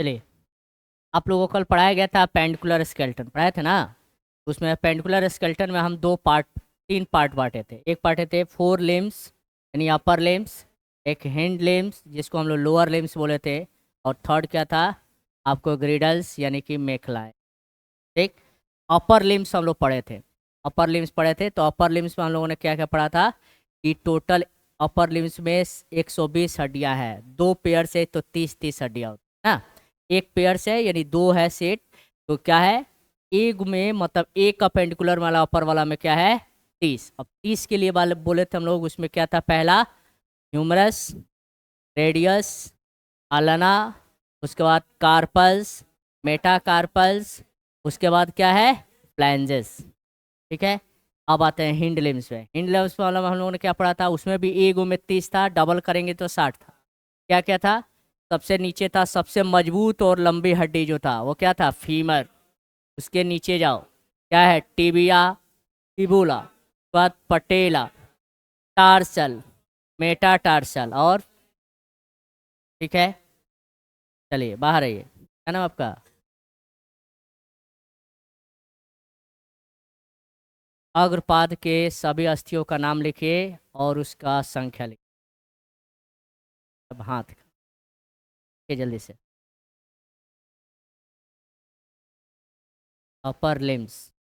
चलिए, आप लोगों को कल पढ़ाया गया था पेंडिकुलर स्केलेटन, पढ़ाए थे ना। उसमें पेंडिकुलर स्केलेटन में हम तीन पार्ट बांटे थे। एक बांटे थे फोर लिम्स यानी अपर लिम्स, एक हैंड लिम्स जिसको हम लोग लोअर लिम्स बोले थे, और थर्ड क्या था आपको ग्रिडल्स यानी कि मेखलाएं। ठीक। अपर लिम्स हम लोग पढ़े थे। अपर लिम्स पढ़े थे तो अपर लिम्स में हम लोगों ने क्या क्या पढ़ा था कि टोटल अपर लिम्स में 120 हड्डियां हैं। दो पेयर से तो 30-30 हड्डियां होती है ना। एक पेयर से यानी दो है सेट, तो क्या है एक में मतलब एक अपेंडिकुलर वाला अपर वाला में क्या है 30। अब 30 के लिए वाले बोले थे हम लोग, उसमें क्या था पहला ह्यूमरस, रेडियस, आलना, उसके बाद कार्पल्स, मेटाकार्पल्स, उसके बाद क्या है फ्लैंजेस। ठीक है। अब आते हैं हिंड लिम्स में। हिंड लिम्स वाला में हम लोगों ने क्या पढ़ा था, उसमें भी एक में 30 था, डबल करेंगे तो 60 था। क्या क्या था, सबसे नीचे था सबसे मजबूत और लंबी हड्डी जो था वो क्या था फीमर। उसके नीचे जाओ क्या है टिबिया, फिबुला, उसके बाद पटेला, टार्सल, मेटाटार्सल, और ठीक है। चलिए बाहर आइए, क्या नाम आपका। अग्रपाद के सभी अस्थियों का नाम लिखिए और उसका संख्या लिखिए। अब हाथ के जल्दी से। अपर लिम्स,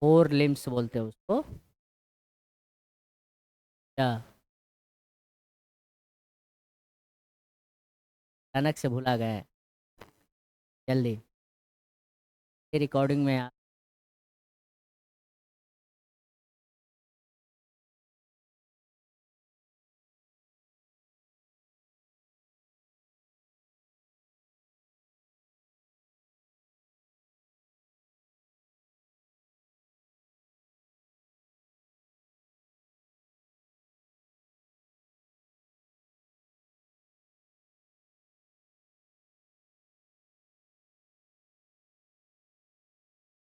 फोर लिम्स बोलते हैं उसको। क्या अचानक से भुला गए, जल्दी ये रिकॉर्डिंग में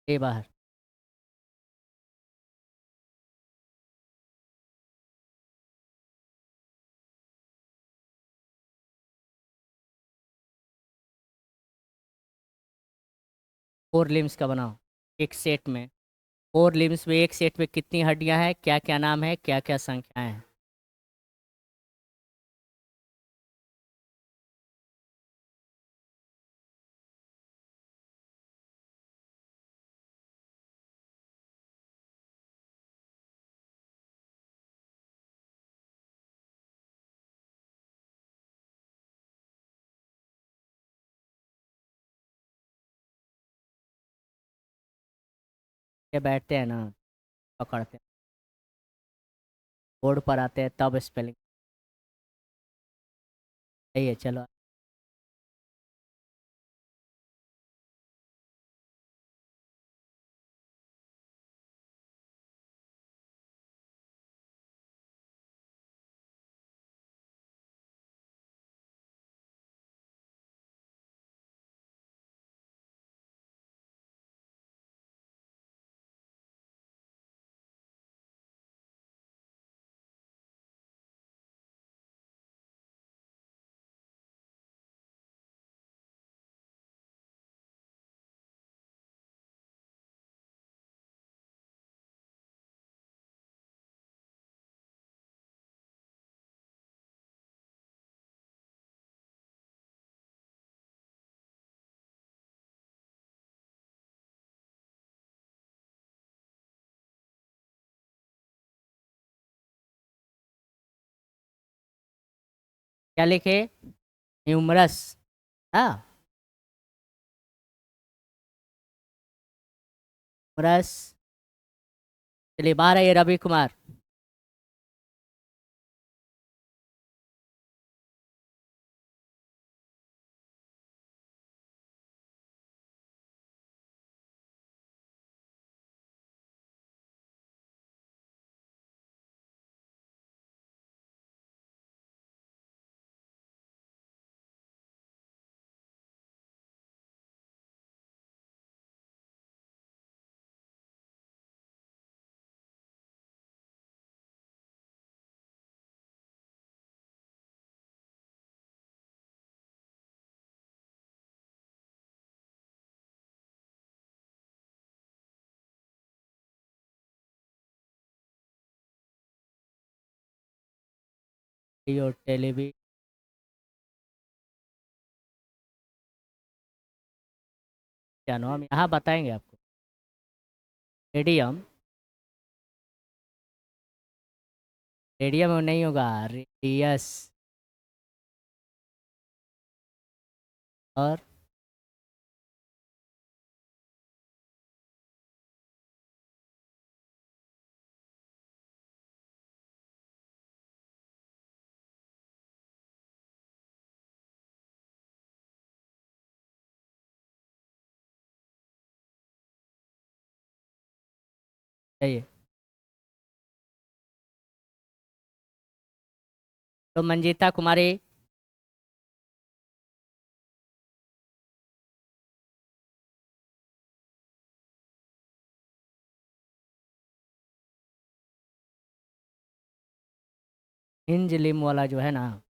ये बाहर। फोर लिम्स का बनाओ एक सेट में। फोर लिम्स में एक सेट में कितनी हड्डियां हैं, क्या क्या नाम है, क्या क्या संख्याएं हैं। ये बैठते हैं ना, पकड़ते हैं, बोर्ड पर आते हैं तब स्पेलिंग। सही है चलो। क्या लिखे, ह्यूमरस। हाँ, ह्यूमरस। चलिए बाहर आइए रवि कुमार। और टेलीविजन हम यहाँ बताएंगे आपको। रेडियम, रेडियम में नहीं होगा, रेडियस। और चाहिए तो मंजीता कुमारी। हिंज लिम वाला जो है ना,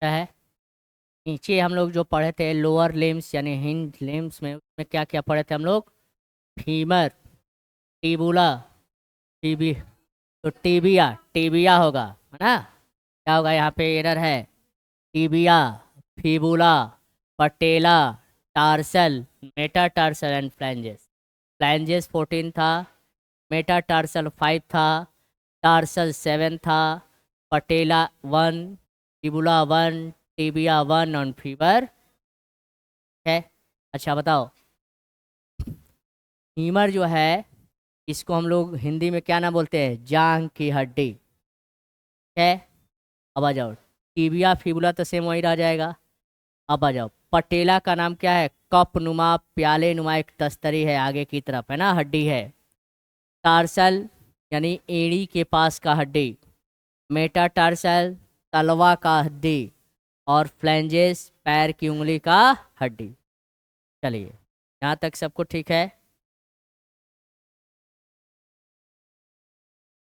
क्या है, नीचे हम लोग जो पढ़े थे लोअर लिम्स यानी हिंज लिम्स में, उसमें क्या क्या पढ़े थे हम लोग? फीमर, टिबुला, टीबी, तो टीबिया, टीबिया होगा, है ना? क्या होगा, यहाँ पे एरर है। Tibia, fibula, patella, tarsal, metatarsal and flanges. Flanges 14 था, मेटाटार्सल 5 था, टार्सल 7 था, पटेला 1, फिबुला 1, टिबिया 1 और फीवर है। अच्छा बताओ, फीमर जो है इसको हम लोग हिंदी में क्या नाम बोलते हैं? जांग की हड्डी है। अब आ जाओ, टिबिया फिबुला तो सेम वही रह जाएगा। अब आ जाओ, पटेला का नाम क्या है? कप नुमा, प्याले नुमा एक तस्तरी है आगे की तरफ, है ना, हड्डी है। टार्सल यानी एड़ी के पास का हड्डी, मेटाटार्सल तलवा का हड्डी, और फ्लैंजेस पैर की उंगली का हड्डी। चलिए, यहाँ तक सबको ठीक है?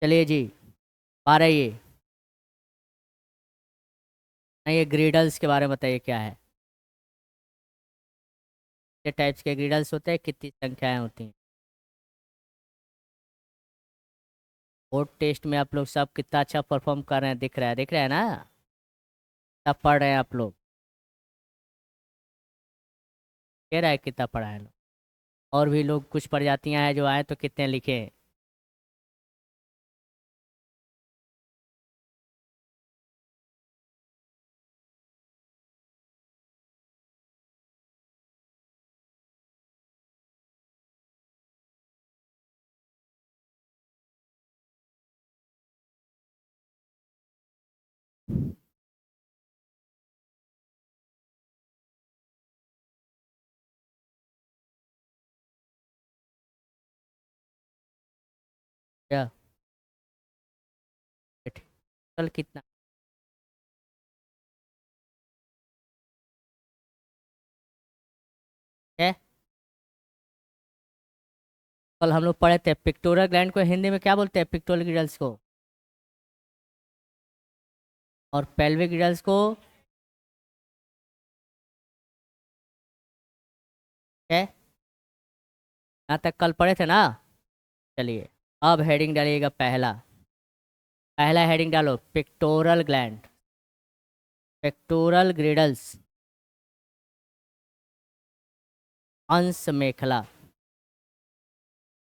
चलिए जी, आ रही है। नहीं, ये ग्रिडल्स के बारे में बताइए क्या है? कितने टाइप्स के ग्रिडल्स होते हैं, कितनी संख्याएं होती हैं? बोर्ड टेस्ट में आप लोग सब कितना अच्छा परफॉर्म कर रहे हैं, दिख रहा है, दिख रहा है ना? सब पढ़ रहे हैं आप लोग, कह रहा है कितना पढ़ा है लोग। और भी लोग कुछ प्रजातियां हैं जो आए तो कितने लिखे हैं? क्या? कल कितना? कल हम लोग पढ़े थे पिक्टोरल ग्लैंड को हिंदी में क्या बोलते हैं, पिक्टोरल ग्रिडल्स को, और पेल्विक ग्रिडल्स को क्या, यहाँ तक कल पढ़े थे ना। चलिए अब हेडिंग डालिएगा, पहला पहला हेडिंग डालो, पिक्टोरल ग्लैंड, पेक्टोरल ग्रिडल्स, अंश मेखला।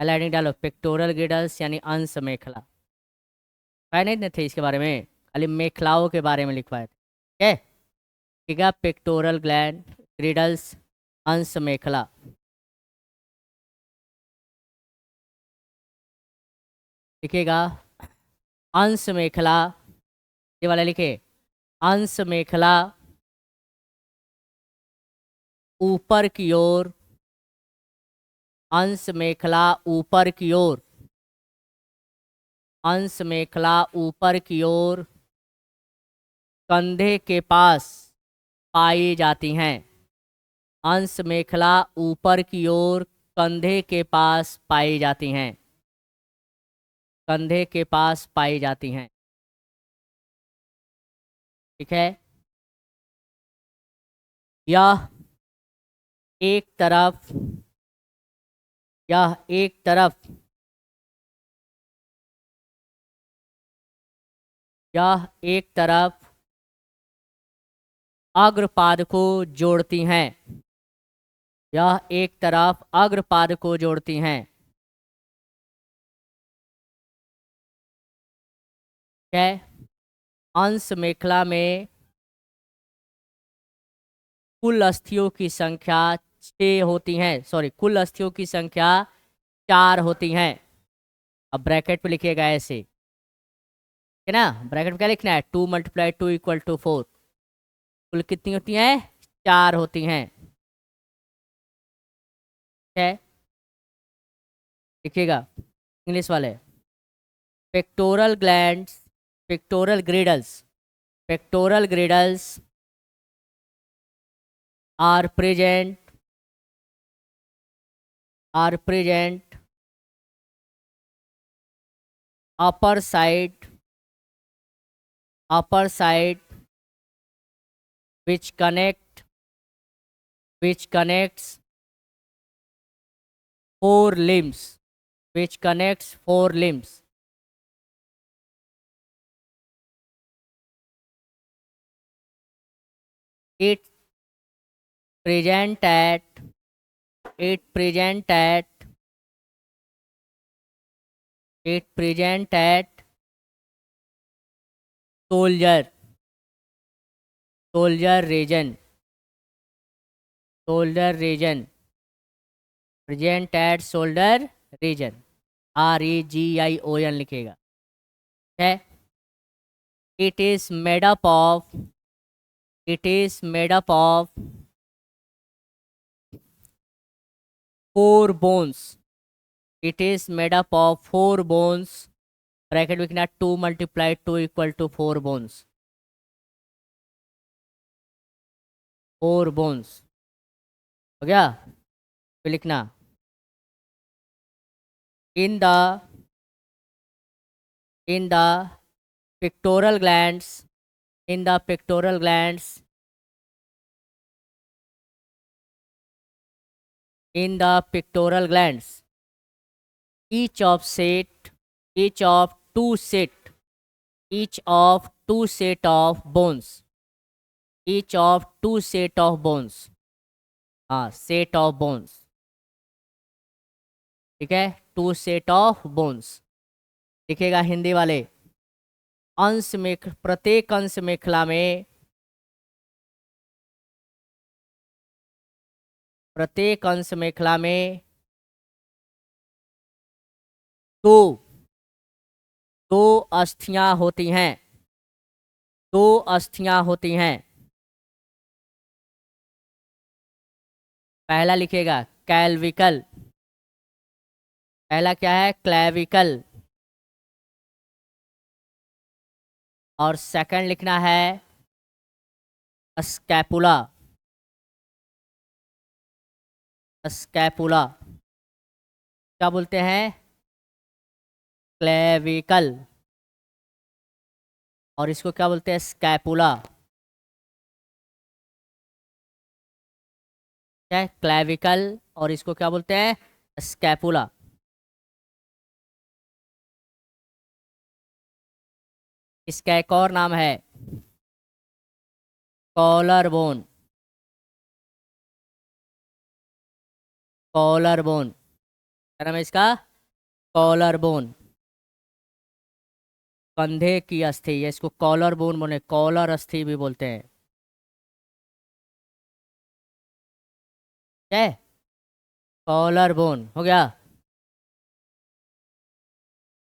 पहला हेडिंग डालो, पिक्टोरल ग्रिडल्स यानी अंश मेखला। पढ़े नहीं थे इसके बारे में, खाली मेखलाओं के बारे में लिखवाए थे, ठीक है। ठीक है, पिक्टोरल ग्लैंड, ग्रिडल्स, अंश मेखला। लिखिएगा अंश मेखला, ये वाला लिखे, अंश मेखला ऊपर की ओर, अंश मेखला ऊपर की ओर, अंश मेखला ऊपर की ओर कंधे के पास पाई जाती हैं। अंश मेखला ऊपर की ओर कंधे के पास पाई जाती हैं, कंधे के पास पाई जाती हैं, ठीक है। यह एक तरफ, यह एक तरफ, यह एक तरफ अग्रपाद को जोड़ती हैं, यह एक तरफ अग्रपाद को जोड़ती हैं, है। अंश मेखला में कुल अस्थियों की संख्या 6 होती हैं, सॉरी, कुल अस्थियों की संख्या 4 होती हैं। अब ब्रैकेट पे लिखिएगा ऐसे, है ना, ब्रैकेट में क्या लिखना है, 2 × 2 = 4। कुल कितनी होती हैं, 4 होती हैं, ठीक है। लिखिएगा इंग्लिश वाले, pectoral glands, pectoral girdles, pectoral girdles are present, are present upper side, upper side which connect, which connects 4 limbs, which connects 4 limbs. It present at, it present at, it present at soldier, soldier region, soldier region, present at shoulder region, REGION लिखेगा, है। It is made up of, it is made up of 4 bones, it is made up of 4 bones, bracket में लिखना 2 × 2 = 4 bones, 4 bones हो गया। फिर लिखना in the, in the pectoral glands, in the pectoral glands, in the pectoral glands, each of set, each of 2 set, each of 2 set of bones, each of 2 set of bones, हाँ, set of bones, ठीक है, 2 set of bones। लिखेगा हिंदी वाले, अंश में, प्रत्येक अंश मेखला में, प्रत्येक अंश मेखला में दो, दो अस्थियां होती हैं, दो अस्थियां होती हैं। पहला लिखेगा कैल्विकल, पहला क्या है, क्लेविकल, और सेकंड लिखना है स्कैपुला, स्कैपुला, क्या बोलते हैं? क्लेविकल। और इसको क्या बोलते हैं? स्कैपुला। क्या है? क्लेविकल। और इसको क्या बोलते हैं? स्कैपुला। इसका एक और नाम है कॉलर बोन। कॉलर बोन क्या नाम है इसका? Collar bone. कंधे की अस्थि, ये इसको कॉलर बोन बोले, कॉलर अस्थि भी बोलते हैं। क्या है? कॉलर बोन हो गया।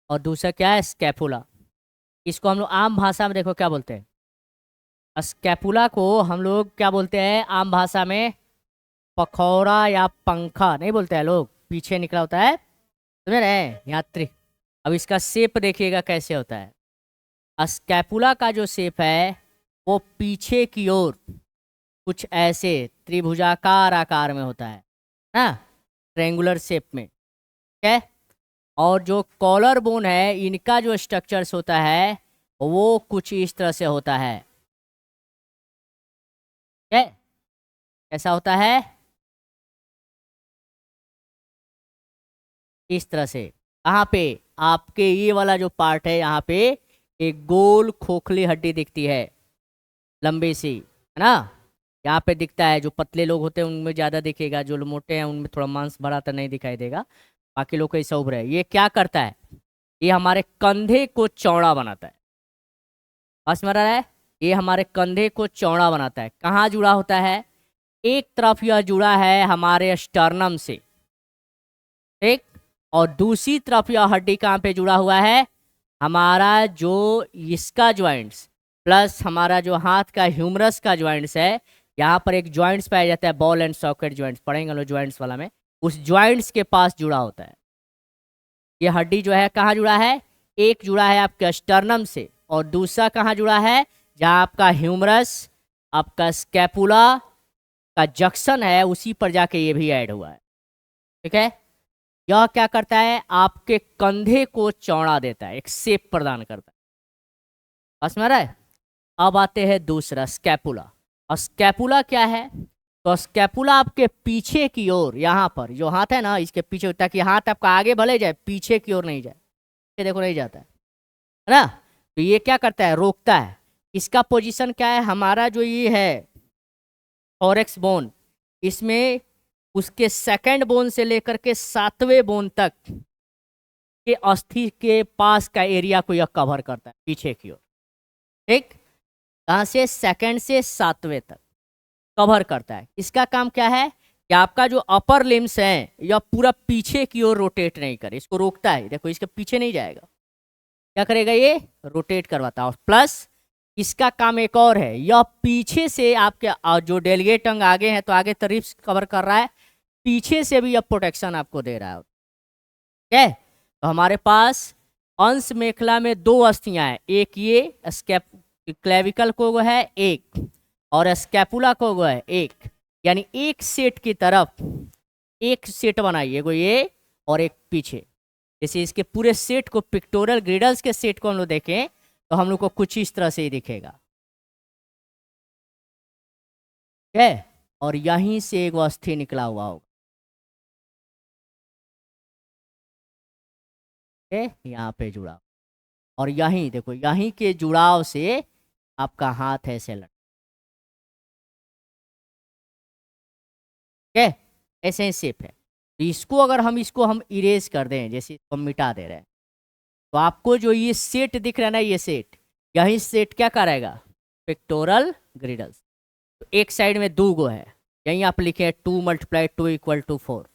और दूसरा क्या है? स्कैपुला। इसको हम लोग आम भाषा में देखो क्या बोलते हैं। स्कैपुला को हम लोग क्या बोलते हैं आम भाषा में? पखौड़ा या पंखा नहीं बोलते हैं लोग, पीछे निकला होता है, समझ रहे हैं यात्री? अब इसका शेप देखिएगा कैसे होता है। स्कैपुला का जो शेप है वो पीछे की ओर कुछ ऐसे त्रिभुजाकार आकार में होता है ना, ट्रेंगुलर शेप में। ठीक है। और जो कॉलर बोन है इनका जो स्ट्रक्चर्स होता है वो कुछ इस तरह से होता है। ठीक है। कैसा होता है? इस तरह से। कहाँ पे? आपके ये वाला जो पार्ट है यहाँ पे एक गोल खोखली हड्डी दिखती है, लंबी सी, है ना? यहाँ पे दिखता है। जो पतले लोग होते हैं उनमें ज्यादा दिखेगा, जो लोग मोटे हैं उनमें थोड़ा मांस भरा तो नहीं दिखाई देगा, बाकी लोग को ऐसा उभरा है। ये क्या करता है? ये हमारे कंधे को चौड़ा बनाता है। बस में रहा है। ये हमारे कंधे को चौड़ा बनाता है। कहाँ जुड़ा होता है? एक तरफ यह जुड़ा है हमारे स्टर्नम से, ठीक। और दूसरी तरफ यह हड्डी कहाँ पे जुड़ा हुआ है? हमारा जो इसका ज्वाइंट्स प्लस हमारा जो हाथ का ह्यूमरस का ज्वाइंट्स है, यहाँ पर एक ज्वाइंट्स पाया जाता है, बॉल एंड सॉकेट ज्वाइंट्स, पढ़ेंगे लोग ज्वाइंट्स वाला में। उस ज्वाइंट्स के पास जुड़ा होता है। ये हड्डी जो है कहाँ जुड़ा है? एक जुड़ा है आपके स्टर्नम से, और दूसरा कहाँ जुड़ा है? जहाँ आपका ह्यूमरस, आपका स्कैपुला का जंक्शन है उसी पर जाके ये भी ऐड हुआ है। ठीक है। यह क्या करता है? आपके कंधे को चौड़ा देता है, एक शेप प्रदान करता है। बस में आ रहा है। अब आते हैं दूसरा स्कैपुला। और स्कैपुला क्या है? तो स्कैपुला आपके पीछे की ओर, यहाँ पर जो हाथ है ना इसके पीछे, ताकि हाथ आपका आगे भले जाए पीछे की ओर नहीं जाए। ये देखो नहीं जाता है ना? तो ये क्या करता है? रोकता है। इसका पोजीशन क्या है? हमारा जो ये है थोरैक्स बोन, इसमें उसके सेकंड बोन से लेकर के सातवें बोन तक के अस्थि के पास का एरिया को यह कवर करता है पीछे की ओर। ठीक। कहाँ से? सेकंड से सातवें तक कवर करता है। इसका काम क्या है कि आपका जो अपर लिम्स है यह पूरा पीछे की ओर रोटेट नहीं करे, इसको रोकता है। देखो इसके पीछे नहीं जाएगा, क्या करेगा? ये रोटेट करवाता है। और प्लस इसका काम एक और है, यह पीछे से आपके जो डेलिगेट टंग आगे है तो आगे तो रिब्स कवर कर रहा है, पीछे से भी यह प्रोटेक्शन आपको दे रहा है। ठीक है। तो हमारे पास अंश मेखला में दो अस्थियां हैं, एक ये क्लेविकल को है एक, और स्कैपुला को है एक। यानी एक सेट की तरफ एक सेट बनाइए, एगो ये और एक पीछे। जैसे इसके पूरे सेट को, पिक्टोरल ग्रिडल्स के सेट को हम लोग देखें तो हम लोग को कुछ इस तरह से ही दिखेगा। ठीक है। और यहीं से एक अस्थि निकला हुआ होगा, ठीक है, यहाँ पे जुड़ा। और यहीं देखो, यहीं के जुड़ाव से आपका हाथ ऐसे लड़, ठीक है, ऐसे ही शेप है। तो इसको अगर हम इरेज कर दें, जैसे इसको हम मिटा दे रहे हैं, तो आपको जो ये सेट दिख रहा है ना, ये सेट, यही सेट क्या करेगा? Pectoral girdles. तो एक साइड में दो गो है, यहीं आप लिखे 2 × 2 = 4।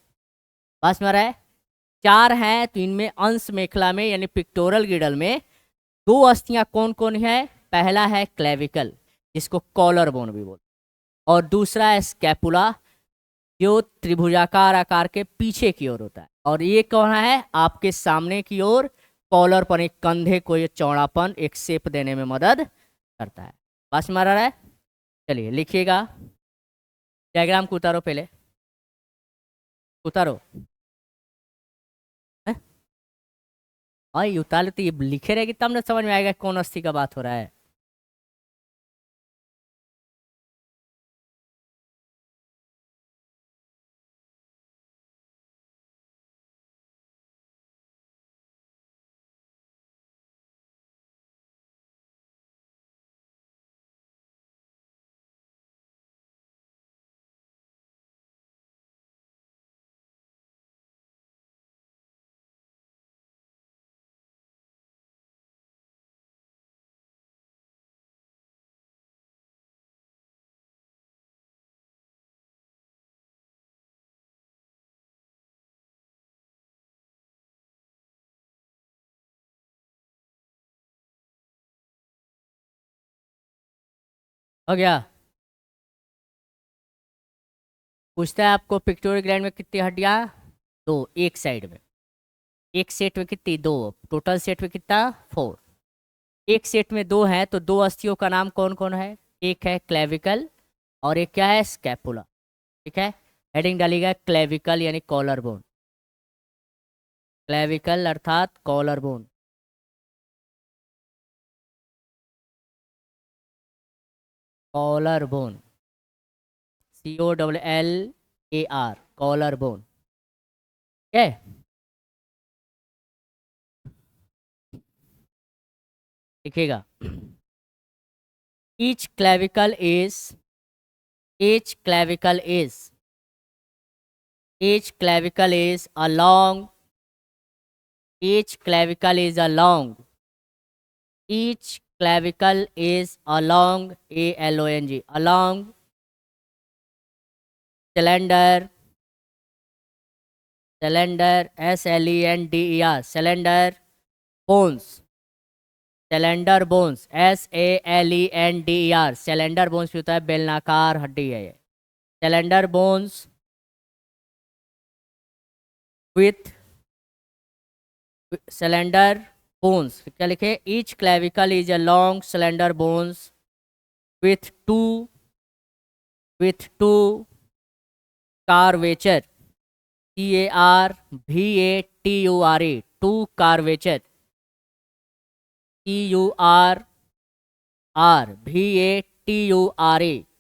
पास में आ रहा है। चार हैं तो इनमें अंश मेखला में यानी पिक्टोरल ग्रिडल में दो अस्थियां कौन कौन है? पहला है क्लेविकल, जिसको कॉलर बोन भी बोलते हैं, और दूसरा है स्कैपुला, जो त्रिभुजाकार आकार के पीछे की ओर होता है। और ये कौन है? आपके सामने की ओर कॉलर पर, एक कंधे को ये चौड़ापन, एक शेप देने में मदद करता है। पास में आ रहा है। चलिए लिखिएगा, डायग्राम को उतारो, पहले उतारो। भाई उतारे तो ये लिखे रहेगी तब ना समझ में आएगा कौन अस्थि का बात हो रहा है। हो गया। पूछता है आपको पिक्टोरियल ग्लैंड में कितनी हड्डियां? दो, एक साइड में। एक सेट में कितनी? दो। टोटल सेट में कितना? फोर। एक सेट में दो है तो दो अस्थियों का नाम कौन कौन है? एक है क्लेविकल और एक क्या है? स्कैपुला। ठीक है, हेडिंग डालिएगा क्लेविकल यानी कॉलर बोन। क्लेविकल अर्थात collar bone. Collar bone, COLLAR, collar bone. ठीक है, लिखिएगा। each clavicle is each clavicle is each clavicle is a long each clavicle is a long each clavicle is a long ALONG, a long cylinder, cylinder SLENDER, cylinder bones, cylinder bones SALENDER, cylinder bones भी होता है, बेलनाकार हड्डी है ये। cylinder bones with cylinder bones, क्या लिखे? each clavicle is a long cylinder bones with two curvature, CARVATURE, two curvature, CURVATURE,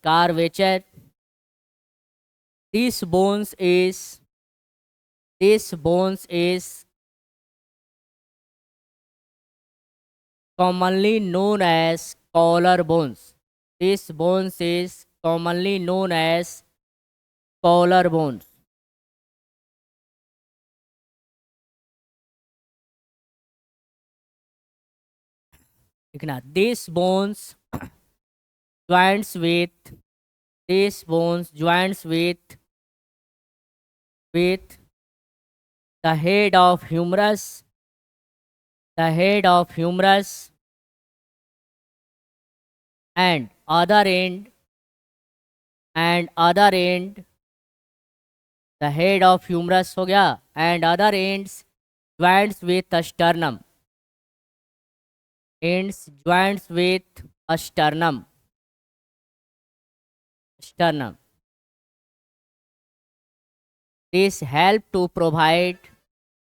curvature. This bones is commonly known as collar bones. This bones is commonly known as collar bones. देखना, joints with this bones joints with the head of humerus, the head of humerus and other end the head of humerus हो गया, and other ends joints with the sternum, ends joints with a sternum. This help to provide,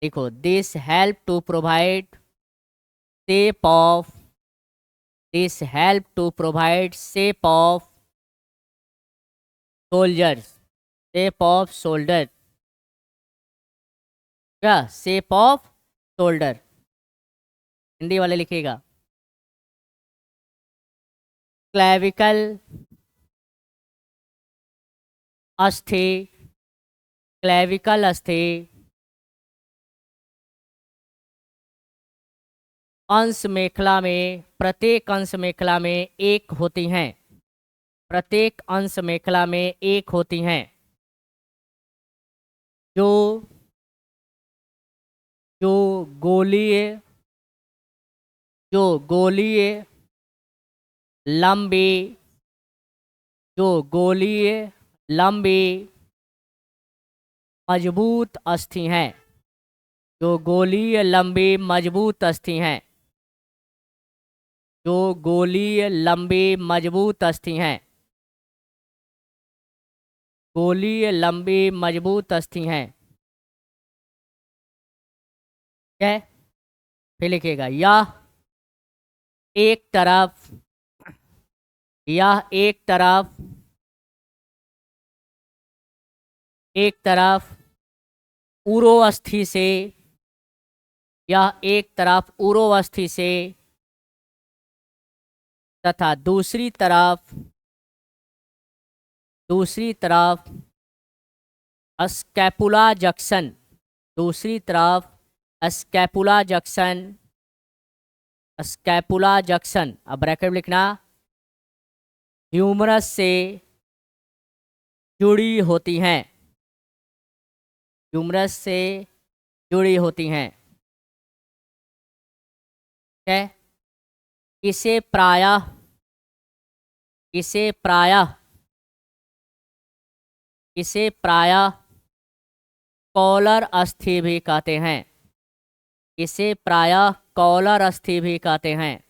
देखो, this help to provide shape of this help to provide shape of soldiers, shape of shoulder, क्या? shape of shoulder। Hindi वाले लिखिएगा, clavicle अस्थि, clavicle अस्थि अंश मेखला में, प्रत्येक अंश मेखला में एक होती हैं, प्रत्येक अंश मेखला में एक होती हैं, जो जो गोलीय जो गोलीय लंबी जो गोलीय लंबी मजबूत अस्थि हैं, जो गोलीय लंबी मजबूत अस्थि हैं, जो गोलीय लंबी मजबूत अस्थि हैं, गोलीय लंबी मजबूत अस्थि हैं। ठीक है, फिर लिखिएगा एक तरफ यह एक तरफ उरोअस्थि से, यह एक तरफ उरोअस्थि से तथा दूसरी तरफ स्कैपुला जंक्शन, दूसरी तरफ स्कैपुला जंक्शन, अब ब्रैकेट में लिखना, ह्यूमरस से जुड़ी होती हैं, ह्यूमरस से जुड़ी होती हैं। ठीक है, इसे प्रायः कॉलर अस्थि भी कहते हैं, इसे प्रायः कॉलर अस्थि भी कहते हैं,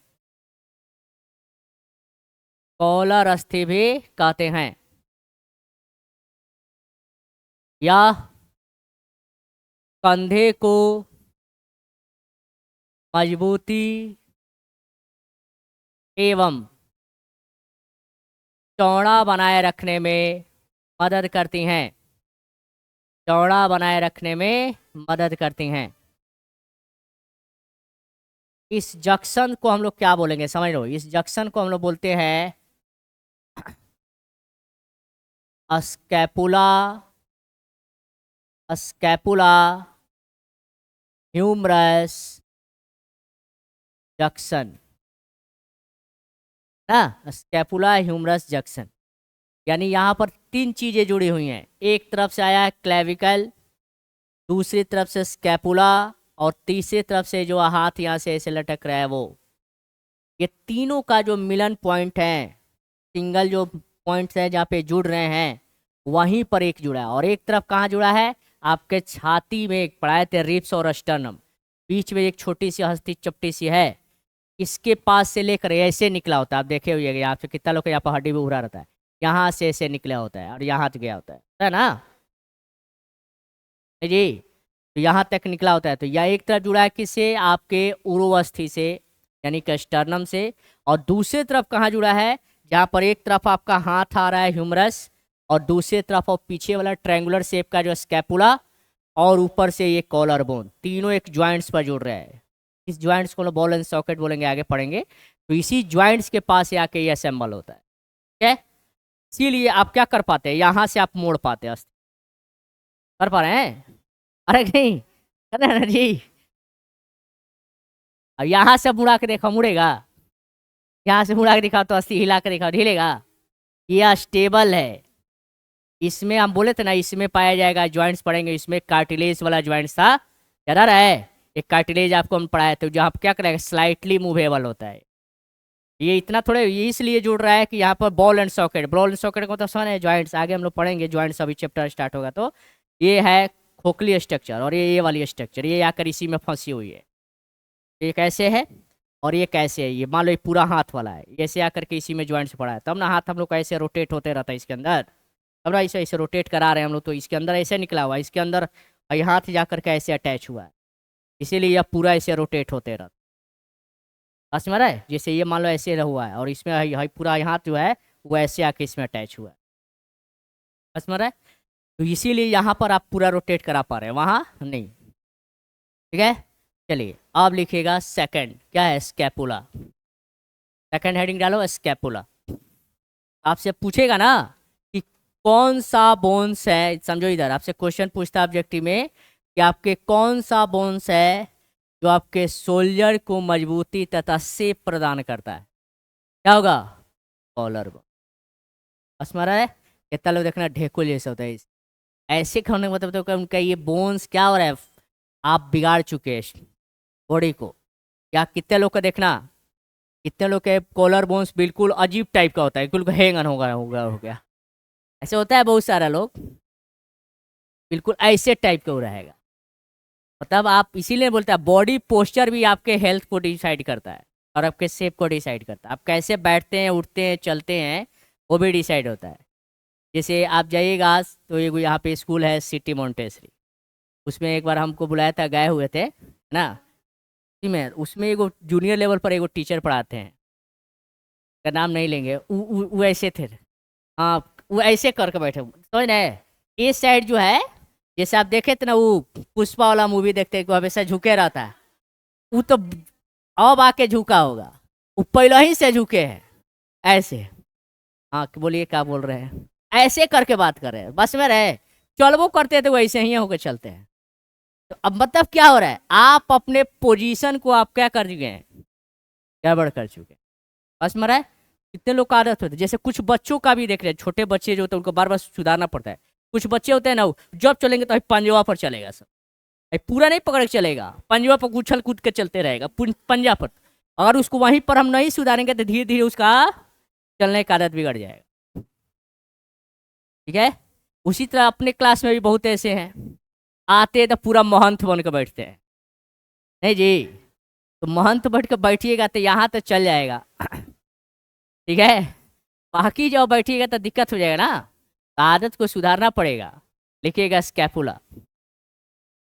कॉलर अस्थि भी कहते हैं। यह कंधे को मजबूती एवं चौड़ा बनाए रखने में मदद करती हैं, चौड़ा बनाए रखने में मदद करती हैं। इस जंक्शन को हम लोग क्या बोलेंगे, समझ लो, इस जंक्शन को हम लोग बोलते हैं स्कैपुला ह्यूमरस जंक्शन ना, स्कैपुला ह्यूमरस जंक्शन। यानी यहाँ पर तीन चीजें जुड़ी हुई हैं, एक तरफ से आया है क्लेविकल, दूसरी तरफ से स्कैपुला, और तीसरी तरफ से जो हाथ यहाँ से ऐसे लटक रहा है वो, ये तीनों का जो मिलन पॉइंट है, सिंगल जो पॉइंट्स है जहाँ पे जुड़ रहे हैं, वहीं पर एक जुड़ा है। और एक तरफ कहाँ जुड़ा है, आपके छाती में एक पढ़ाए थे, रिब्स और अस्टर्नम, बीच में एक छोटी सी हस्ती चपटी सी है, इसके पास से लेकर ऐसे निकला होता है। आप देखे हुए यहाँ पे कितना लोग यहाँ पर हड्डी भी उभरा रहता है, यहाँ से ऐसे निकला होता है और यहाँ तक गया होता है ना जी, तो यहाँ तक निकला होता है। तो यह एक तरफ जुड़ा है किससे, आपके उरोअस्थि से यानी कि स्टर्नम से, और दूसरी तरफ कहाँ जुड़ा है, जहाँ पर एक तरफ आपका हाथ आ रहा है ह्यूमरस, और दूसरी तरफ और पीछे वाला ट्रायंगुलर शेप का जो स्कैपुला, और ऊपर से ये कॉलर बोन, तीनों एक ज्वाइंट्स पर जुड़ रहे हैं। इस ज्वाइंट्स को बॉल एंड सॉकेट बोलेंगे, आगे पढ़ेंगे। तो इसी ज्वाइंट्स के पास आके ये असेंबल होता है। ठीक है, इसीलिए आप क्या कर पाते हैं, यहाँ से आप मोड़ पाते हैं, कर पा रहे हैं, अरे नहीं कर रहे हैं ना जी। अब यहाँ से मुड़ा के देखो, मुड़ेगा, यहाँ से मुड़ा के दिखाओ तो अस्थि हिला के दिखाओ, हिलेगा। ये स्टेबल है, इसमें हम बोले थे ना, इसमें पाया जाएगा, ज्वाइंट्स पढ़ेंगे, इसमें कार्टिलेज वाला ज्वाइंट्स था, याद आ रहा है, एक कार्टिलेज आपको हम पढ़ाए थे, जो आप क्या करेंगे, स्लाइटली मूवेबल होता है। ये इतना थोड़े, ये इसलिए जुड़ रहा है कि यहाँ पर बॉल एंड सॉकेट को तो समझ है, ज्वाइंट्स आगे हम लोग पढ़ेंगे, ज्वाइंट्स अभी चैप्टर स्टार्ट होगा। तो ये है खोखली स्ट्रक्चर, और ये वाली स्ट्रक्चर, ये आकर इसी में फंसी हुई है। ये कैसे है और ये कैसे है, ये मान लो ये पूरा हाथ वाला है, ऐसे आकर के इसी में ज्वाइंट्स पड़ा है, तब ना हाथ हम लोग का ऐसे रोटेट होते रहता है इसके अंदर, तब ना ऐसे ऐसे रोटेट करा रहे हैं हम लोग, तो इसके अंदर ऐसे निकला हुआ है, इसके अंदर ये हाथ जाकर के ऐसे अटैच हुआ है, इसीलिए यह पूरा ऐसे रोटेट होते रहता है। समझ रहा है, जैसे ये मान लो ऐसे हुआ है, और इसमें पूरा हाथ जो है वो ऐसे आके इसमें अटैच हुआ है। समझ रहा है, तो इसीलिए यहाँ पर आप पूरा रोटेट करा पा रहे हैं, वहाँ नहीं। ठीक है, चलिए अब लिखिएगा सेकंड, क्या है, स्कैपुला। सेकंड हेडिंग डालो, स्कैपुला। आपसे पूछेगा ना कि कौन सा बोन्स है, समझो इधर आपसे क्वेश्चन पूछता है ऑब्जेक्टिव में कि आपके कौन सा बोन्स है जो आपके सोल्जर को मजबूती तथा शेप प्रदान करता है, क्या होगा, कॉलर बोन। समझ रहा है, कितना लोग देखना ढेकुल जैसे होता है, ऐसे खाने का मतलब तो उनका ये बोन्स क्या हो रहा है, आप बिगाड़ चुके हैं बॉडी को। या कितने लोग का देखना, कितने लोग के कॉलर बोन्स बिल्कुल अजीब टाइप का होता है, बिल्कुल हैंगन हो गया, ऐसे होता है बहुत सारा लोग, बिल्कुल ऐसे टाइप का हो रहेगा। मतलब आप इसीलिए बोलते हैं, बॉडी पोस्चर भी आपके हेल्थ को डिसाइड करता है और आपके शेप को डिसाइड करता है। आप कैसे बैठते हैं, उठते हैं, चलते हैं, वो भी डिसाइड होता है। जैसे आप जाइएगा तो ये यहाँ पे स्कूल है सिटी मॉन्टेसरी, उसमें एक बार हमको बुलाया था, गए हुए थे ना, में उसमें एगो जूनियर लेवल पर एगो टीचर पढ़ाते हैं, का नाम नहीं लेंगे, वो ऐसे थे। हाँ, वो ऐसे करके बैठे समझ रहे। ये साइड जो है, जैसे आप देखे थे ना वो पुष्पा वाला मूवी देखते हैं, कि वो हमेशा झुके रहता है, वो तो अब आके झुका होगा, वो पहले ही से झुके हैं ऐसे। हाँ बोलिए क्या बोल रहे हैं, ऐसे करके बात कर रहे हैं, बस में रहे, चलबो करते थे वैसे ही होकर चलते हैं। तो अब मतलब क्या हो रहा है, आप अपने पोजीशन को आप क्या कर चुके हैं, गड़बड़ कर चुके हैं। बस में रहे। कितने लोग का आदत होती है, जैसे कुछ बच्चों का भी देख रहे हैं, छोटे बच्चे जो होते हैं उनको बार बार सुधारना पड़ता है। कुछ बच्चे होते हैं ना, जब चलेंगे तो पंजवा पर चलेगा सब, पूरा नहीं पकड़ के चलेगा, पंजवा पर उछल कूद के चलते रहेगा पंजा पर। अगर उसको वहीं पर हम नहीं सुधारेंगे तो धीरे धीरे उसका चलने का आदत बिगड़ जाएगा। ठीक है। उसी तरह अपने क्लास में भी बहुत ऐसे हैं, आते तो पूरा महंत बन के बैठते हैं। नहीं जी, तो महंत बैठ के बैठिएगा तो यहाँ तो चल जाएगा। ठीक है। बाकी जब बैठिएगा तो दिक्कत हो जाएगा ना, तो आदत को सुधारना पड़ेगा। लिखिएगा स्कैपुला।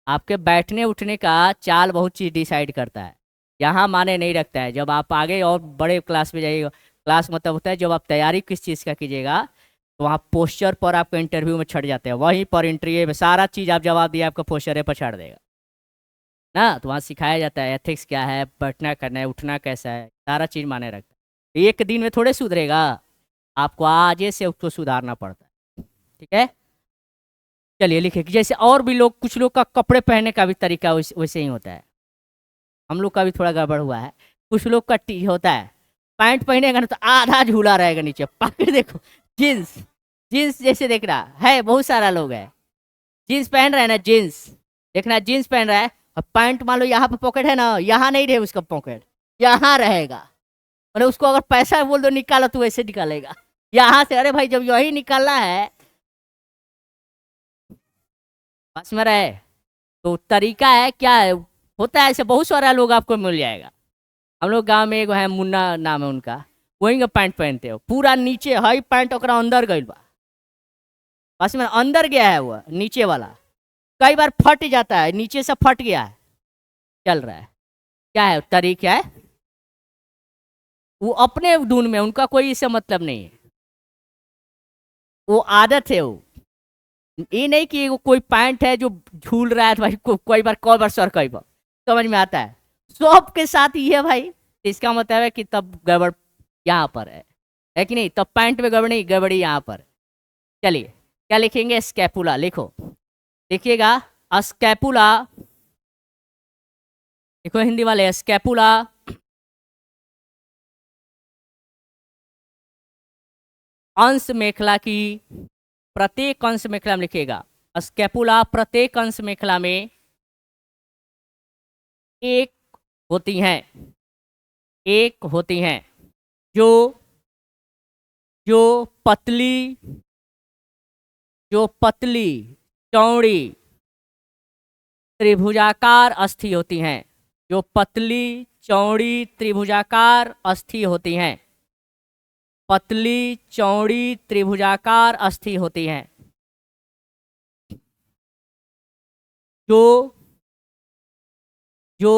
आपके बैठने उठने का चाल बहुत चीज़ डिसाइड करता है, यहाँ माने नहीं रखता है। जब आप आगे और बड़े क्लास में जाइएगा, क्लास मतलब होता है जब आप तैयारी किस चीज़ का कीजिएगा, तो वहाँ पोस्चर पर आपका इंटरव्यू में छट जाते हैं, वहीं पर इंटरव्यू में सारा चीज़ आप जवाब दिए आपका पोस्चर पर छाड़ देगा ना। तो वहाँ सिखाया जाता है एथिक्स क्या है, बैठना करना है, उठना कैसा है, सारा चीज़ माने रखता है। एक दिन में थोड़े सुधरेगा, आपको आज से उसको सुधारना पड़ता है। ठीक है। चलिए लिखिए, जैसे और भी लोग, कुछ लोग का कपड़े पहनने का भी तरीका वैसे ही होता है, हम लोग का भी थोड़ा गड़बड़ हुआ है। कुछ लोग का टी होता है, पैंट पहनेगा ना तो आधा झूला रहेगा नीचे, पकड़ देखो। जीन्स, जीन्स जैसे देख रहा है, बहुत सारा लोग है जीन्स पहन रहे हैं ना, जीन्स देखना, जीन्स पहन रहा है और पैंट मान लो यहाँ पे पॉकेट है ना, यहाँ नहीं रहे उसका पॉकेट, यहाँ रहेगा। और उसको अगर पैसा बोल दो निकालो तो वैसे निकालेगा यहाँ से। अरे भाई जब यही निकालना है, बस में रहे। तो तरीका है क्या है, होता है ऐसे बहुत सारा लोग आपको मिल जाएगा। हम लोग गांव में एगो है, मुन्ना नाम है उनका, वही का पैंट पहनते हो, पूरा नीचे हाई पैंट ओकरा अंदर गइल बा, बस में अंदर गया है वो नीचे वाला, कई बार फट जाता है, नीचे से फट गया है, चल रहा है। क्या है तरीका है, वो अपने धुन में, उनका कोई इससे मतलब नहीं है, वो आदत है। वो ये नहीं कि वो कोई पैंट है जो झूल रहा है तो भाई कोई बार सर कई बार, समझ में आता है। सब के साथ ये है भाई, इसका मतलब है कि तब गड़बड़ यहाँ पर है कि नहीं, तब पैंट में गड़बड़ नहीं, गड़बड़ी यहाँ पर। चलिए क्या लिखेंगे, स्कैपुला लिखो, लिखिएगा स्कैपुला। देखो हिंदी वाले, स्कैपुला अंश मेखला की, प्रत्येक अंश मेखला में लिखिएगा, स्कैपुला प्रत्येक अंश मेखला में एक होती हैं, एक होती हैं, जो जो पतली, जो पतली चौड़ी त्रिभुजाकार अस्थि होती हैं, जो पतली चौड़ी त्रिभुजाकार अस्थि होती हैं, पतली चौड़ी त्रिभुजाकार अस्थि होती हैं, जो जो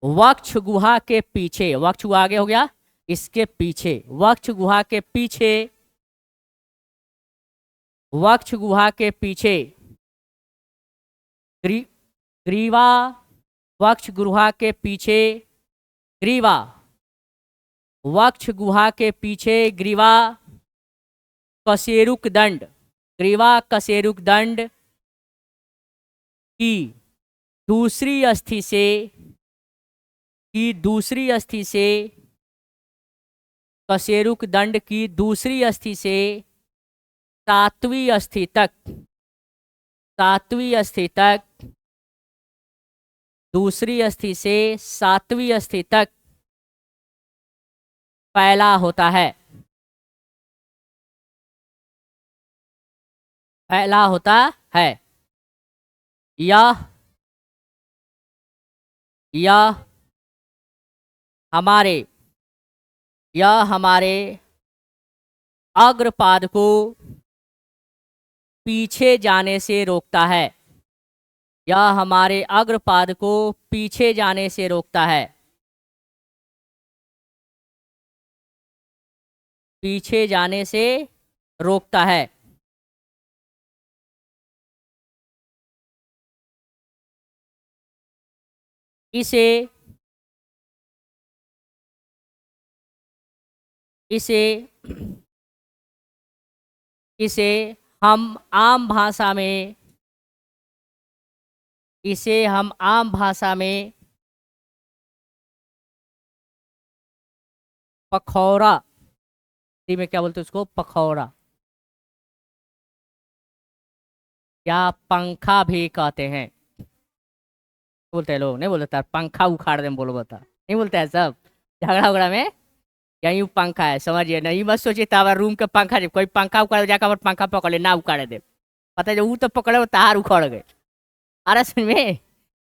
वक्ष गुहा के पीछे, वक्ष गुहा आगे हो गया, इसके पीछे, वक्ष गुहा के पीछे, वक्ष गुहा के पीछे ग्रीवा, वक्ष गुहा के पीछे ग्रीवा, वक्ष गुहा के पीछे ग्रीवा, कशेरुक दंड, ग्रीवा कशेरुक दंड की दूसरी अस्थि से, की दूसरी अस्थि से, कशेरुक दंड की दूसरी अस्थि से सातवीं अस्थि तक, सातवीं अस्थि तक, दूसरी अस्थि से सातवीं अस्थि तक फैला होता है, फैला होता है। यह यह हमारे, यह हमारे अग्रपाद को पीछे जाने से रोकता है, यह हमारे अग्रपाद को पीछे जाने से रोकता है। पीछे जाने से रोकता है। इसे इसे इसे हम आम भाषा में इसे हम आम भाषा में पखौरा, हिंदी में क्या बोलते हैं उसको? पखौरा या पंखा भी कहते हैं। बोलते हैं लोग, नहीं बोलते पंखा उखाड़ दे, बोलो बता, नहीं बोलते हैं सब झगड़ा उगड़ा में। यही पंखा है, समझिए नहीं, मत सोचिए तावा रूम के पंखा, जब कोई पंखा उखाड़ जाकर और पंखा पकड़ ले, ना उखाड़े दे, पता है जो वो तो पकड़े वो तार उखड़ गए। अरे सुन में,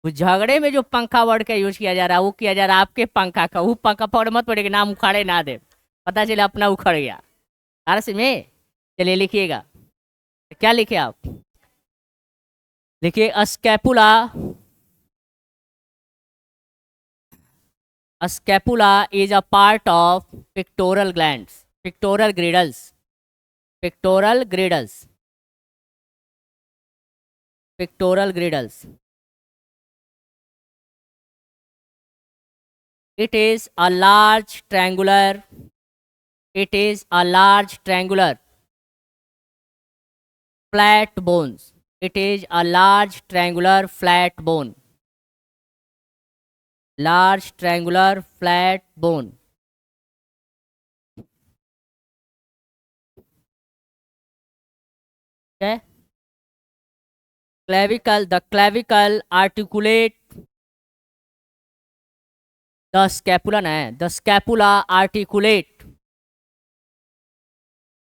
उस झगड़े में जो पंखा वर्ड का यूज किया जा रहा है वो किया जा रहा है आपके पंखा का, वो पंखा पकड़ मत पड़ेगा, नाम उखाड़े ना दे, पता चले अपना उखड़ गया। अरे सुन में, चलिए लिखिएगा, क्या लिखे आप? देखिए scapula. Scapula is a part of pectoral glands, pectoral girdles, pectoral girdles, pectoral girdles. It is a large triangular. It is a large triangular flat bones. It is a large triangular flat bone. Large triangular flat bone. Okay. Clavicle. The clavicle articulate. The scapula है. The scapula articulate.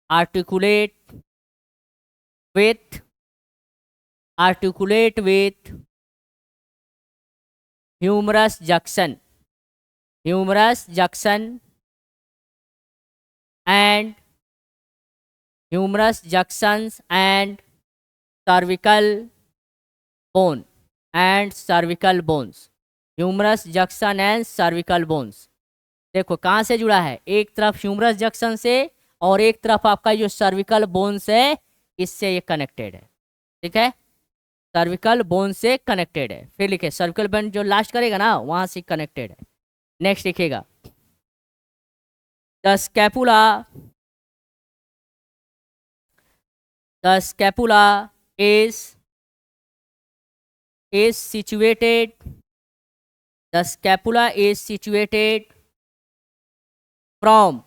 Articulate with. Articulate with humerus junction. Humerus junction and humerus junctions and cervical bone and cervical bones. Humerus junction and cervical bones. देखो कहाँ से जुड़ा है, एक तरफ humerus junction से और एक तरफ आपका जो सर्विकल बोन्स है इससे ये कनेक्टेड है। ठीक है, सर्विकल बोन से कनेक्टेड है। फिर लिखे सर्विकल बोन जो लास्ट करेगा ना वहां से कनेक्टेड है। नेक्स्ट लिखिएगा the scapula. The scapula is situated. The scapula is situated from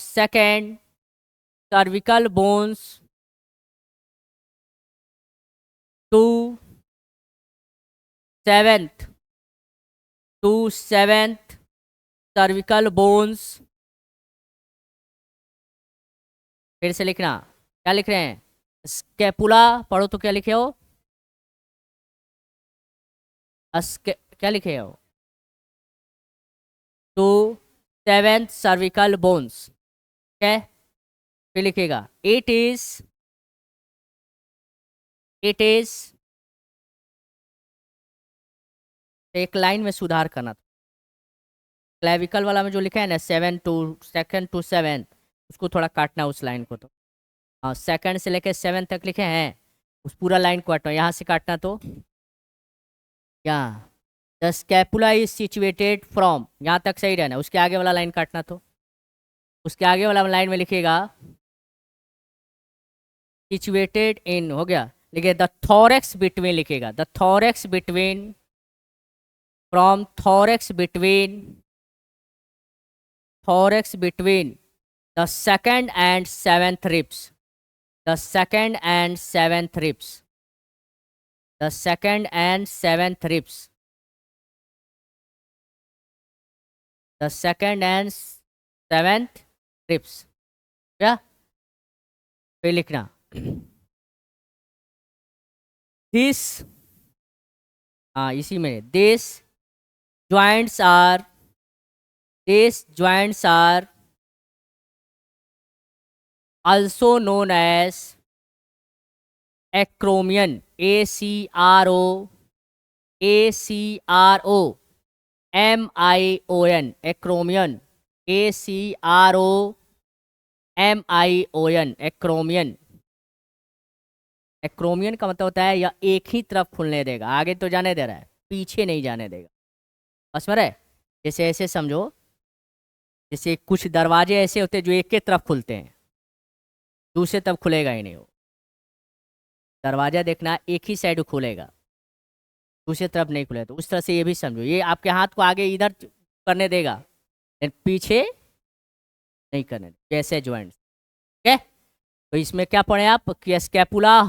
second cervical bones to seventh cervical bones। फिर से लिखना, क्या लिख रहे हैं? स्कैपुला पढ़ो तो क्या लिखे हो? क्या लिखे हो? To seventh cervical bones. ठीक है, फिर लिखेगा इट इज एक लाइन में सुधार करना था। क्लेविकल वाला में जो लिखा है ना सेकंड टू सेवेंथ, उसको थोड़ा काटना उस लाइन को। तो हाँ, सेकंड से लेकर सेवेंथ तक लिखे हैं, उस पूरा लाइन को काटना, यहाँ से काटना। तो यहाँ the scapula is situated from, यहाँ तक सही रहना, उसके आगे वाला लाइन काटना। तो उसके आगे वाला लाइन में लिखिएगा सिचुएटेड इन, हो गया। लिखिए द थोरेक्स बिटवीन, लिखिएगा the thorax between, from thorax between the second and seventh ribs, the second and seventh ribs, the second and seventh ribs, the second and seventh ribs। क्या फिर लिखना this, हाँ इसी में these joints are also known as acromion, acromion, acromion, acromion, acromion। Acromion का मतलब होता है या एक ही तरफ खुलने देगा, आगे तो जाने दे रहा है, पीछे नहीं जाने देगा। बस में है। जैसे ऐसे समझो, जैसे कुछ दरवाजे ऐसे होते हैं जो एक के तरफ खुलते हैं, दूसरे तरफ खुलेगा ही नहीं वो। दरवाजा देखना एक ही साइड खुलेगा, दूसरी तरफ नहीं खुलेगा। तो उस तरह से ये भी समझो, ये आपके हाथ को आगे इधर करने देगा लेकिन पीछे नहीं करने देगा, कैसे ज्वाइंट। ठीक है, तो इसमें क्या पढ़े आप कि स्कैपुला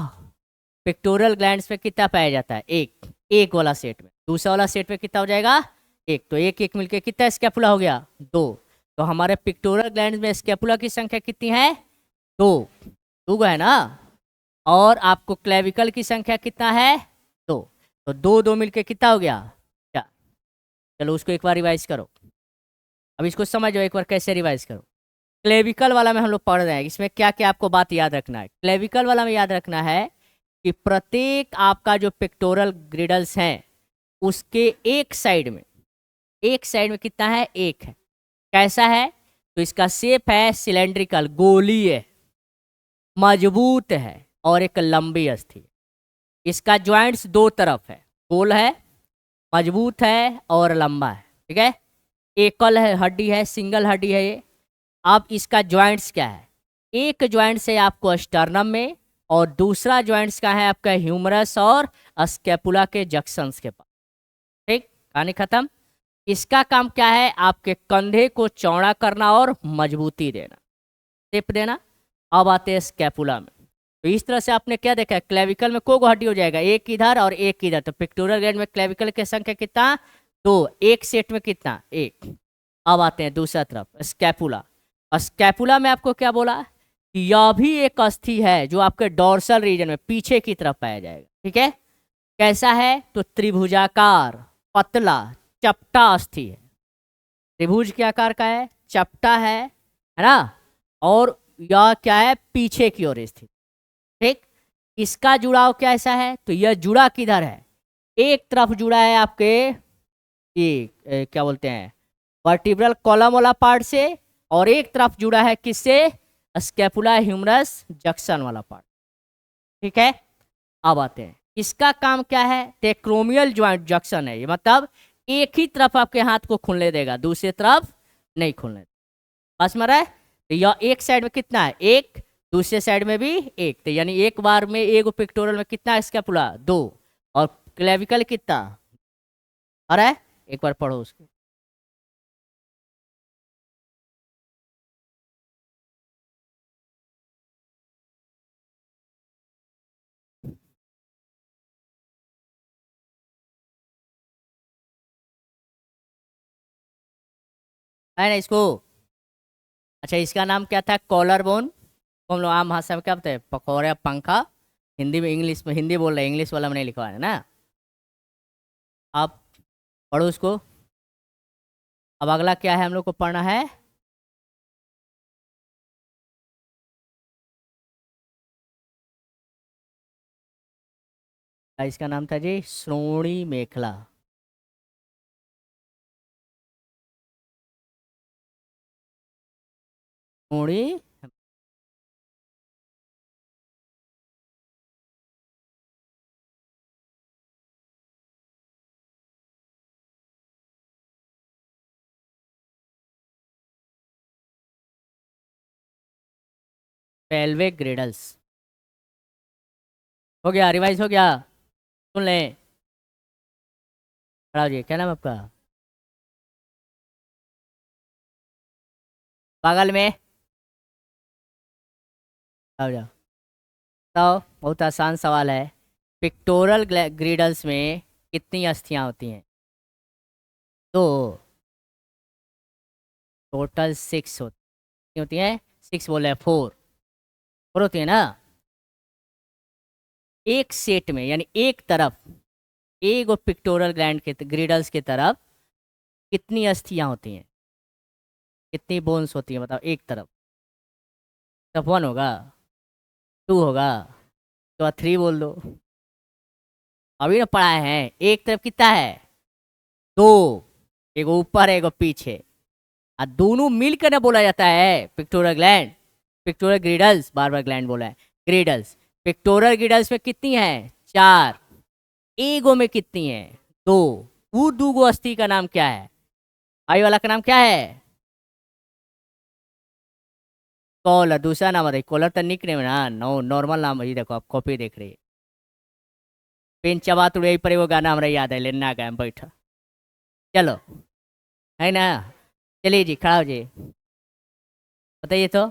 पेक्टोरल ग्लैंड्स में कितना पाया जाता है, एक। एक वाला सेट में, दूसरा वाला सेट में कितना हो जाएगा, एक। तो एक एक मिलके कितना स्कैपुला हो गया, दो। तो हमारे पिक्टोरल ग्लैंड्स में स्कैपुला की संख्या कितनी है, दो। दो है ना। और आपको क्लेविकल की संख्या कितना है, दो। तो दो दो मिलके कितना हो गया, क्या। चलो उसको एक बार रिवाइज करो। अब इसको समझो एक बार कैसे रिवाइज करो। क्लेविकल वाला में हम लोग पढ़ रहे हैं, इसमें क्या क्या आपको बात याद रखना है। क्लेविकल वाला में याद रखना है कि प्रत्येक आपका जो पेक्टोरल ग्रिडल्स हैं उसके एक साइड में कितना है, एक है। कैसा है, तो इसका शेप है सिलेंड्रिकल, गोली है, मजबूत है और एक लंबी अस्थि। इसका ज्वाइंट्स दो तरफ है, गोल है, मजबूत है और लंबा है। ठीक है, एकल है, हड्डी है, सिंगल हड्डी है ये। अब इसका ज्वाइंट्स क्या है, एक ज्वाइंट्स है आपको स्टर्नम में और दूसरा ज्वाइंट्स का है आपका ह्यूमरस और स्कैपुला के जंक्शंस के पास। ठीक, कहानी खत्म। इसका काम क्या है, आपके कंधे को चौड़ा करना और मजबूती देना, टिप देना। अब आते हैं स्कैपुला में। तो इस तरह से आपने क्या देखा है, क्लेविकल में को हड्डी हो जाएगा, एक इधर और एक इधर। तो पिक्टोरल ग्लैंड में क्लेविकल की संख्या कितना, दो, एक सेट में कितना, एक। अब आते हैं दूसरा तरफ स्कैपुला। स्कैपुला में आपको क्या बोला कि यह भी एक अस्थि है जो आपके डोर्सल रीजन में पीछे की तरफ पाया जाएगा। ठीक है, कैसा है, तो त्रिभुजाकार, पतला, चपटा अस्थि है। त्रिभुज के आकार का है, चपटा है ना। और यह क्या है, पीछे की ओर स्थित। ठीक, इसका जुड़ाव कैसा है, तो यह जुड़ा किधर है, एक तरफ जुड़ा है आपके ये क्या बोलते हैं वर्टिब्रल कॉलम वाला पार्ट से, और एक तरफ जुड़ा है किससे, स्कैपुला ह्यूमरस जंक्शन वाला पार्ट। ठीक है, अब आते हैं इसका काम क्या है, टेक्रोमियल ज्वाइंट जंक्शन है ये, मतलब एक ही तरफ आपके हाथ को खुलने देगा, दूसरी तरफ नहीं खुलने देगा। बस मरा है। तो यह एक साइड में कितना है, एक, दूसरे साइड में भी एक। तो यानी एक बार में एक पिक्टोरल में कितना स्कैपुला, दो, और क्लेविकल कितना, अरे एक बार पढ़ो उसको। है ना इसको। अच्छा, इसका नाम क्या था, कॉलर बोन। तो हम लोग आम भाषा में क्या बोलते हैं, पकौड़ा पंखा। हिंदी में, इंग्लिश में, हिंदी बोल रहे हैं, इंग्लिश वाला में नहीं लिखवा है ना। आप पढ़ो उसको। अब अगला क्या है हम लोग को पढ़ना है, इसका नाम था जी श्रोणी मेखला। श्रोणी पेल्विक ग्रिडल्स। हो गया, रिवाइज हो गया, सुन लें। पढ़ाओ जी, क्या नाम है आपका, बगल में आओ जाओ। तो बहुत आसान सवाल है, पिक्टोरल ग्रिडल्स में कितनी अस्थियां होती हैं, तो टोटल सिक्स होती हैं। सिक्स बोले, फोर, फोर होती है ना। एक सेट में यानी एक तरफ, एक और पिक्टोरल ग्लैंड के ग्रिडल्स की तरफ कितनी अस्थियां होती हैं, कितनी बोन्स होती हैं, बताओ एक तरफ। तब 1 होगा, 2 होगा, तो 3 बोल दो। अभी ना पढ़ाए हैं, एक तरफ कितना है, 2, एक ऊपर है एक पीछे, और दोनों मिलकर ना बोला जाता है पिक्टोरल ग्लैंड, पिक्टोरल ग्रिडल्स, बार बार ग्लैंड बोला है, ग्रिडल्स। पिक्टोरल ग्रिडल्स में कितनी है, 4, एगो में कितनी है, 2। वो दूगो अस्थि का नाम क्या है, आई वाला का नाम क्या है, कॉलर। दूसरा नाम बताइए, कॉलर तो निक नेम है ना, नो नॉर्मल नाम है, ये देखो आप कॉपी देख रही है। पेन चबा तुड़े यही पर वो गाना हमारा याद है, लेना गया बैठा, चलो, है ना। चलिए जी, खड़ा हो जी, बताइए तो।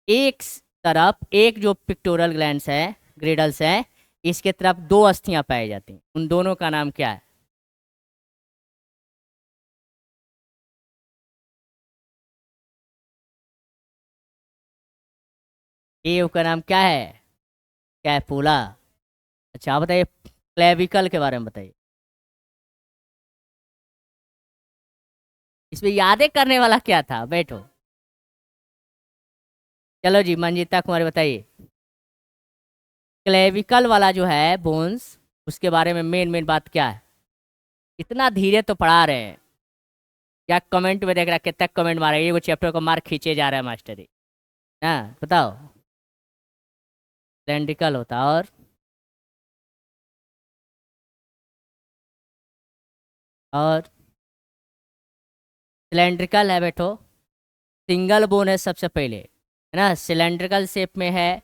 एक तरफ एक जो पिक्टोरल ग्लैंड्स है, ग्रिडल्स है, इसके तरफ 2 अस्थियां पाई जाती हैं, उन दोनों का नाम क्या है। ए का नाम क्या है, कैपुला। अच्छा आप बताइए, क्लेविकल के बारे में बताइए। इसमें यादें करने वाला क्या था, बैठो। चलो जी, मंजिता कुमारी बताइए, क्लेविकल वाला जो है बोन्स, उसके बारे में मेन मेन बात क्या है। इतना धीरे तो पढ़ा रहे हैं, क्या कमेंट में देख रहा है, कितना कमेंट मारे, ये वो चैप्टर को मार्क खींचे जा रहा है मास्टर जी। हाँ बताओ, सिलेंड्रिकल होता और सिलेंड्रिकल है बेटो, सिंगल बोन है सबसे पहले, है ना, सिलेंड्रिकल शेप में है।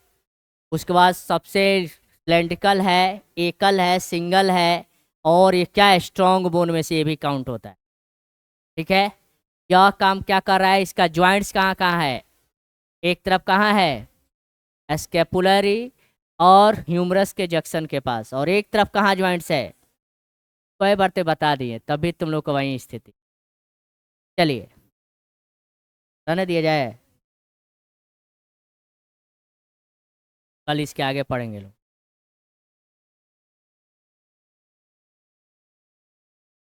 उसके बाद सबसे सिलेंड्रिकल है, एकल है, सिंगल है, और ये क्या है, स्ट्रॉन्ग बोन में से ये भी काउंट होता है। ठीक है, यह काम क्या कर रहा है, इसका ज्वाइंट्स कहाँ कहाँ है, एक तरफ कहाँ है, स्केपुलरी और ह्यूमरस के जंक्शन के पास, और एक तरफ कहाँ ज्वाइंट्स है, कई बातें बता दी है, तभी तुम लोग को वही स्थिति। चलिए, रहने दिया जाए, कल इसके आगे पढ़ेंगे लोग।